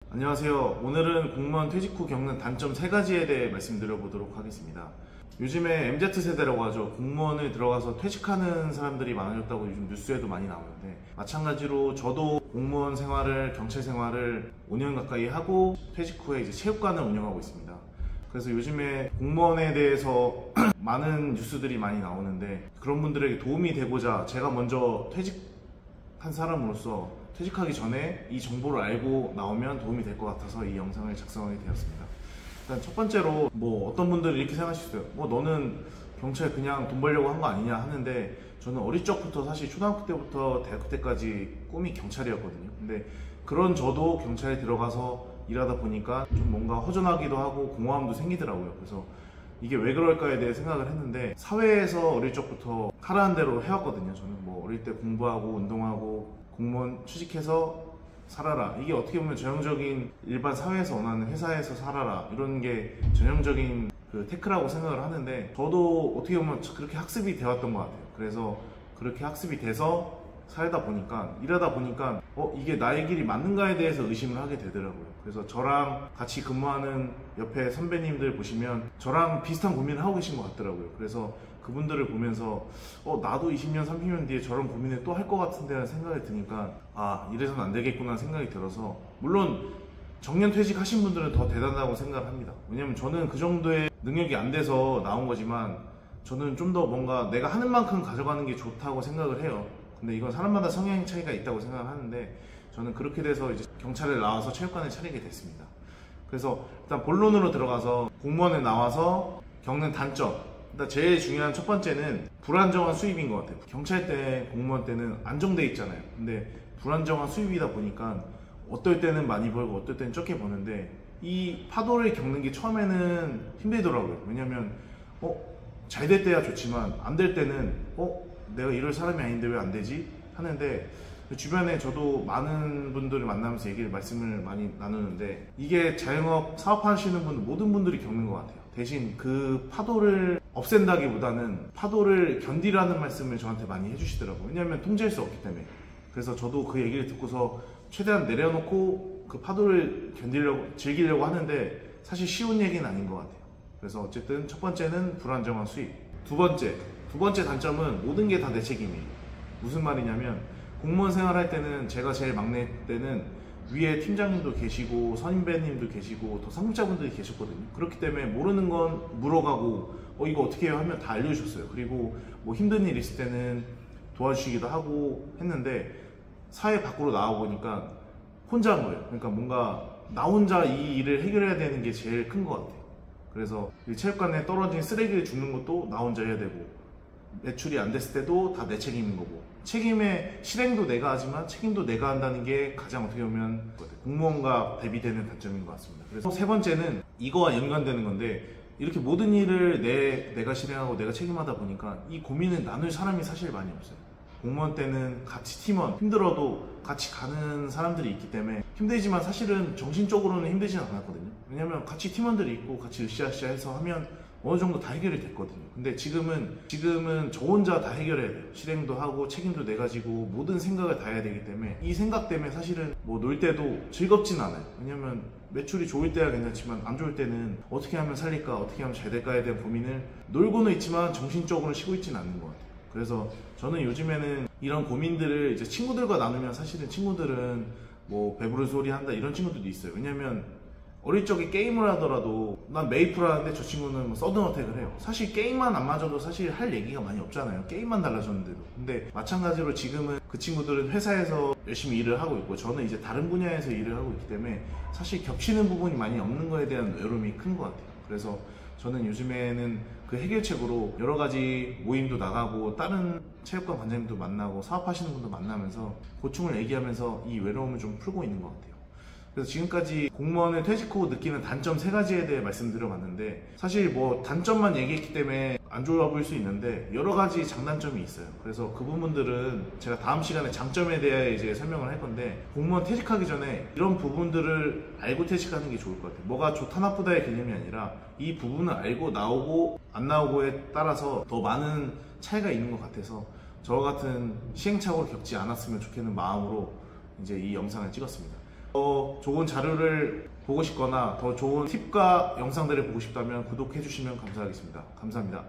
안녕하세요. 오늘은 공무원 퇴직 후 겪는 단점 3가지에 대해 말씀드려보도록 하겠습니다. 요즘에 MZ세대라고 하죠. 공무원을 들어가서 퇴직하는 사람들이 많아졌다고 요즘 뉴스에도 많이 나오는데, 마찬가지로 저도 공무원 생활을, 경찰 생활을 5년 가까이 하고 퇴직 후에 이제 체육관을 운영하고 있습니다. 그래서 요즘에 공무원에 대해서 많은 뉴스들이 많이 나오는데, 그런 분들에게 도움이 되고자 제가 먼저 퇴직한 사람으로서 퇴직하기 전에 이 정보를 알고 나오면 도움이 될 것 같아서 이 영상을 작성하게 되었습니다. 일단 첫 번째로 어떤 분들이 이렇게 생각하실 수 있어요. 너는 경찰 그냥 돈 벌려고 한 거 아니냐 하는데, 저는 어릴 적부터 사실 초등학교 때부터 대학교 때까지 꿈이 경찰이었거든요. 근데 그런 저도 경찰에 들어가서 일하다 보니까 좀 뭔가 허전하기도 하고 공허함도 생기더라고요. 그래서 이게 왜 그럴까에 대해 생각을 했는데, 사회에서 어릴 적부터 하라는 대로 해왔거든요. 저는 어릴 때 공부하고 운동하고 공무원 취직해서 살아라, 이게 어떻게 보면 전형적인 일반 사회에서 원하는 회사에서 살아라, 이런 게 전형적인 그 테크라고 생각을 하는데, 저도 어떻게 보면 그렇게 학습이 되었던 것 같아요. 그래서 그렇게 학습이 돼서 살다 보니까, 일하다 보니까 이게 나의 길이 맞는가에 대해서 의심을 하게 되더라고요. 그래서 저랑 같이 근무하는 옆에 선배님들 보시면 저랑 비슷한 고민을 하고 계신 것 같더라고요. 그래서 그분들을 보면서 나도 20년 30년 뒤에 저런 고민을 또 할 것 같은데 라는 생각이 드니까, 이래서는 안 되겠구나 생각이 들어서, 물론 정년 퇴직하신 분들은 더 대단하다고 생각을 합니다. 왜냐면 저는 그 정도의 능력이 안 돼서 나온 거지만, 저는 좀 더 뭔가 내가 하는 만큼 가져가는 게 좋다고 생각을 해요. 근데 이건 사람마다 성향 차이가 있다고 생각을 하는데, 저는 그렇게 돼서 이제 경찰에 나와서 체육관을 차리게 됐습니다. 그래서 일단 본론으로 들어가서, 공무원에 나와서 겪는 단점, 일단 제일 중요한 첫 번째는 불안정한 수입인 것 같아요. 경찰 때, 공무원 때는 안정돼 있잖아요. 근데 불안정한 수입이다 보니까 어떨 때는 많이 벌고 어떨 때는 적게 버는데, 이 파도를 겪는 게 처음에는 힘들더라고요. 왜냐면 잘 될 때야 좋지만 안 될 때는 내가 이럴 사람이 아닌데 왜 안 되지? 하는데, 주변에 저도 많은 분들을 만나면서 말씀을 많이 나누는데, 이게 자영업 사업하시는 분 모든 분들이 겪는 것 같아요. 대신 그 파도를 없앤다기보다는 파도를 견디라는 말씀을 저한테 많이 해주시더라고요. 왜냐하면 통제할 수 없기 때문에. 그래서 저도 그 얘기를 듣고서 최대한 내려놓고 그 파도를 즐기려고 하는데, 사실 쉬운 얘기는 아닌 것 같아요. 그래서 어쨌든 첫 번째는 불안정한 수입. 두 번째 단점은 모든 게 다 내 책임이에요. 무슨 말이냐면, 공무원 생활할 때는, 제가 제일 막내 때는 위에 팀장님도 계시고 선임배님도 계시고 더 상급자분들이 계셨거든요. 그렇기 때문에 모르는 건 물어가고 이거 어떻게 해요 하면 다 알려주셨어요. 그리고 힘든 일 있을 때는 도와주시기도 하고 했는데, 사회 밖으로 나와보니까 혼자 한 거예요. 그러니까 뭔가 나 혼자 이 일을 해결해야 되는 게 제일 큰 것 같아요. 그래서 체육관에 떨어진 쓰레기를 줍는 것도 나 혼자 해야 되고, 매출이 안 됐을 때도 다 내 책임인 거고, 책임의 실행도 내가 하지만 책임도 내가 한다는 게 가장 어떻게 보면 공무원과 대비되는 단점인 것 같습니다. 그래서 세 번째는 이거와 연관되는 건데, 이렇게 모든 일을 내가 실행하고 내가 책임하다 보니까 이 고민을 나눌 사람이 사실 많이 없어요. 공무원 때는 같이 팀원, 힘들어도 같이 가는 사람들이 있기 때문에 힘들지만 사실은 정신적으로는 힘들진 않았거든요. 왜냐면 같이 팀원들이 있고 같이 으쌰으쌰 해서 하면 어느 정도 다 해결이 됐거든요. 근데 지금은 저 혼자 다 해결해야 돼요. 실행도 하고 책임도 내가 지고 모든 생각을 다 해야 되기 때문에, 이 생각 때문에 사실은 놀 때도 즐겁진 않아요. 왜냐면 매출이 좋을 때야 괜찮지만 안 좋을 때는 어떻게 하면 살릴까, 어떻게 하면 잘 될까에 대한 고민을, 놀고는 있지만 정신적으로 쉬고 있지는 않는 것 같아요. 그래서 저는 요즘에는 이런 고민들을 이제 친구들과 나누면, 사실은 친구들은 배부른 소리 한다 이런 친구들도 있어요. 왜냐면 어릴 적에 게임을 하더라도 난 메이플 하는데 저 친구는 서든어택을 해요. 사실 게임만 안 맞아도 사실 할 얘기가 많이 없잖아요. 게임만 달라졌는데도. 근데 마찬가지로 지금은 그 친구들은 회사에서 열심히 일을 하고 있고, 저는 이제 다른 분야에서 일을 하고 있기 때문에 사실 겹치는 부분이 많이 없는 거에 대한 외로움이 큰 것 같아요. 그래서 저는 요즘에는 그 해결책으로 여러 가지 모임도 나가고 다른 체육관 관장님도 만나고 사업하시는 분도 만나면서 고충을 얘기하면서 이 외로움을 좀 풀고 있는 것 같아요. 그래서 지금까지 공무원을 퇴직 후 느끼는 단점 3가지에 대해 말씀드려봤는데, 사실 단점만 얘기했기 때문에 안 좋아 보일 수 있는데 여러 가지 장단점이 있어요. 그래서 그 부분들은 제가 다음 시간에 장점에 대해 이제 설명을 할 건데, 공무원 퇴직하기 전에 이런 부분들을 알고 퇴직하는 게 좋을 것 같아요. 뭐가 좋다 나쁘다의 개념이 아니라 이 부분을 알고 나오고 안 나오고에 따라서 더 많은 차이가 있는 것 같아서, 저와 같은 시행착오를 겪지 않았으면 좋겠는 마음으로 이제 이 영상을 찍었습니다. 더 좋은 자료를 보고 싶거나 더 좋은 팁과 영상들을 보고 싶다면 구독해 주시면 감사하겠습니다. 감사합니다.